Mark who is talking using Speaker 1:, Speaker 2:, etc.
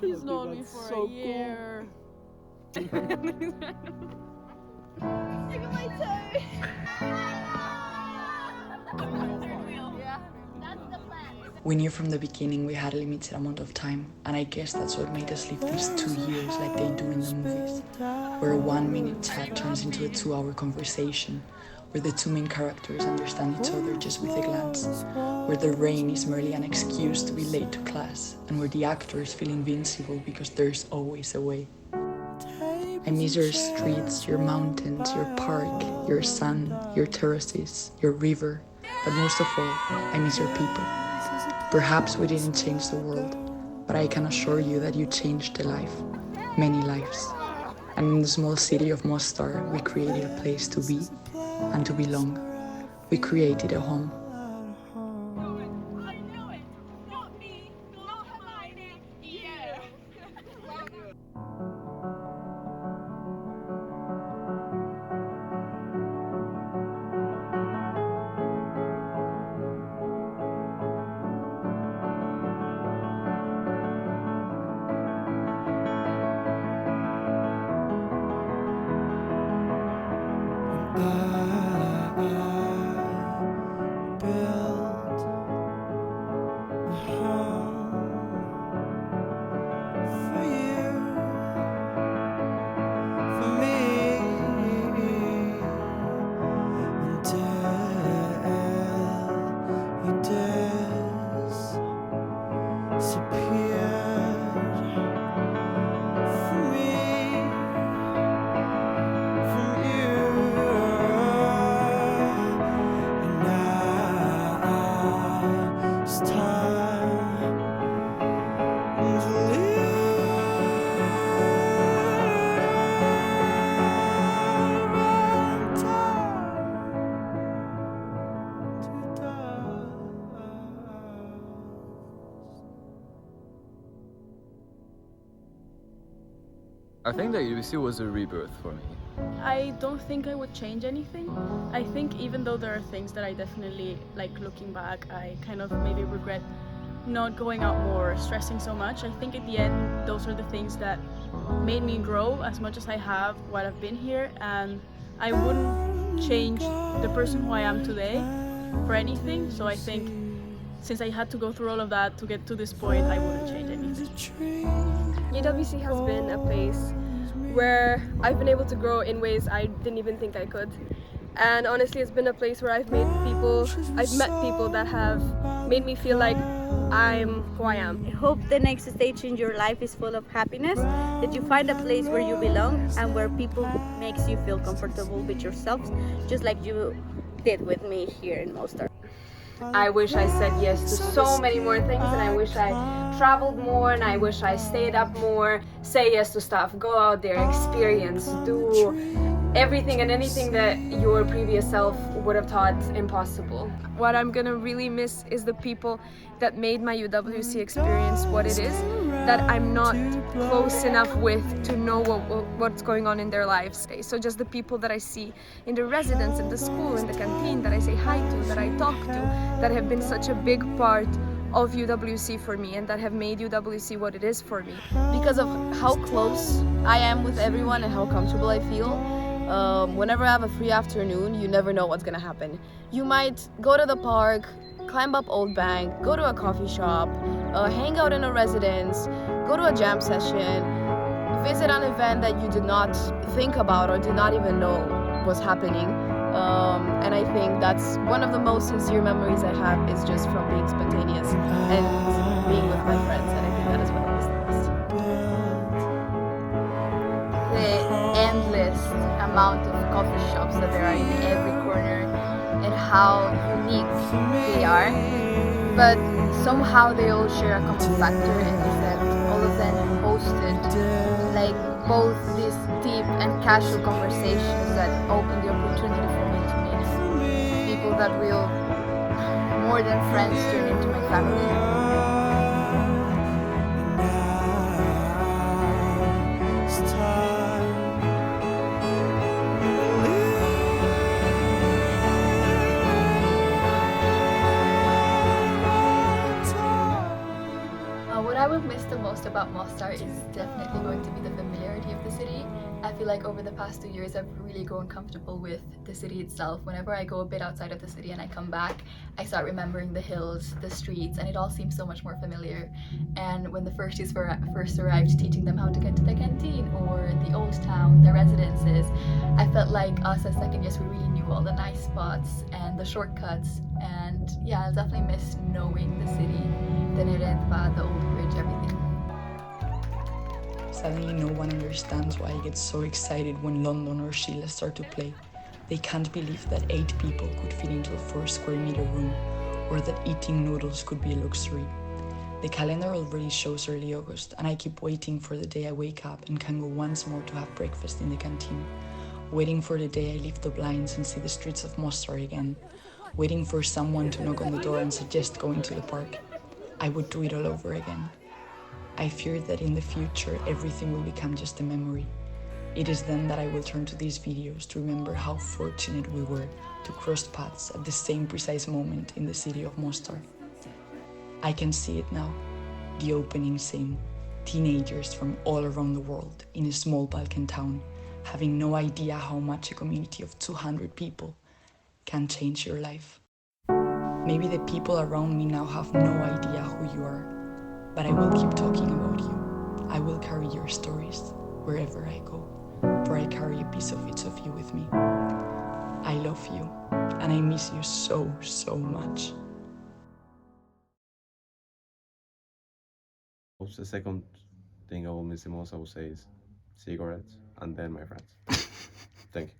Speaker 1: He's known me for a year.
Speaker 2: Look at my toe.
Speaker 3: We knew from the beginning we had a limited amount of time, and I guess that's what made us live these 2 years like they do in the movies, where a 1-minute chat turns into a 2-hour conversation, where the 2 main characters understand each other just with a glance, where the rain is merely an excuse to be late to class, and where the actors feel invincible because there's always a way. I miss your streets, your mountains, your park, your sun, your terraces, your river, but most of all, I miss your people. Perhaps we didn't change the world, but I can assure you that you changed a life, many lives. And in the small city of Mostar, we created a place to be and to belong. We created a home.
Speaker 2: I knew it. Not me. Not Hermione. You.
Speaker 4: Built a home for you, for me, until you disappeared from me, from you. And now it's time to
Speaker 5: I think that UBC was a rebirth for me.
Speaker 1: I don't think I would change anything. I think even though there are things that I definitely, like looking back, I kind of maybe regret not going out more, stressing so much. I think at the end, those are the things that made me grow as much as I have while I've been here, and I wouldn't change the person who I am today for anything. So I think since I had to go through all of that to get to this point, I wouldn't change anything.
Speaker 6: UWC has been a place where I've been able to grow in ways I didn't even think I could. And honestly, it's been a place where I've met people that have made me feel like I'm who I am.
Speaker 7: I hope the next stage in your life is full of happiness, that you find a place where you belong and where people makes you feel comfortable with yourselves, just like you did with me here in Mostar.
Speaker 8: I wish I said yes to so many more things, and I wish I traveled more, and I wish I stayed up more, say yes to stuff, go out there, experience, do everything and anything that your previous self would have thought impossible.
Speaker 6: What I'm gonna really miss is the people that made my UWC experience what it is, that I'm not close enough with to know what's going on in their lives. So just the people that I see in the residence, in the school, in the canteen, that I say hi to, that I talk to, that have been such a big part of UWC for me and that have made UWC what it is for me.
Speaker 9: Because of how close I am with everyone and how comfortable I feel, whenever I have a free afternoon, you never know what's gonna happen. You might go to the park, climb up Old Bank, go to a coffee shop, hang out in a residence, go to a jam session, visit an event that you did not think about or did not even know was happening. And I think that's one of the most sincere memories I have, is just from being spontaneous and being with my friends, and I think that is what I miss the most.
Speaker 10: The endless amount of coffee shops that there are in every corner and how unique they are, but somehow they all share a common factor, and is that all of them hosted like both these deep and casual conversations that open the opportunity for me to meet people that will, more than friends, turn into my family.
Speaker 11: What I will miss the most about Mostar is definitely going to be the familiarity of the city. I feel like over the past 2 years I've really grown comfortable with the city itself. Whenever I go a bit outside of the city and I come back, I start remembering the hills, the streets, and it all seems so much more familiar. And when the firsties first arrived, teaching them how to get to the canteen or the old town, the residences, I felt like us as second years, we really knew all the nice spots and the shortcuts. And yeah, I'll definitely miss knowing the city, the Neretva, the old bridge, everything.
Speaker 3: Suddenly no one understands why I get so excited when London or Sheila start to play. They can't believe that 8 people could fit into a 4 square meter room, or that eating noodles could be a luxury. The calendar already shows early August, and I keep waiting for the day I wake up and can go once more to have breakfast in the canteen. Waiting for the day I lift the blinds and see the streets of Mostar again. Waiting for someone to knock on the door and suggest going to the park. I would do it all over again. I fear that in the future, everything will become just a memory. It is then that I will turn to these videos to remember how fortunate we were to cross paths at the same precise moment in the city of Mostar. I can see it now, the opening scene, teenagers from all around the world in a small Balkan town, having no idea how much a community of 200 people can change your life. Maybe the people around me now have no idea who you are, but I will keep talking about you. I will carry your stories wherever I go, for I carry a piece of each of you with me. I love you, and I miss you so, so much.
Speaker 12: The second thing I will miss the most, I would say, is cigarettes, and then my friends. Thank you.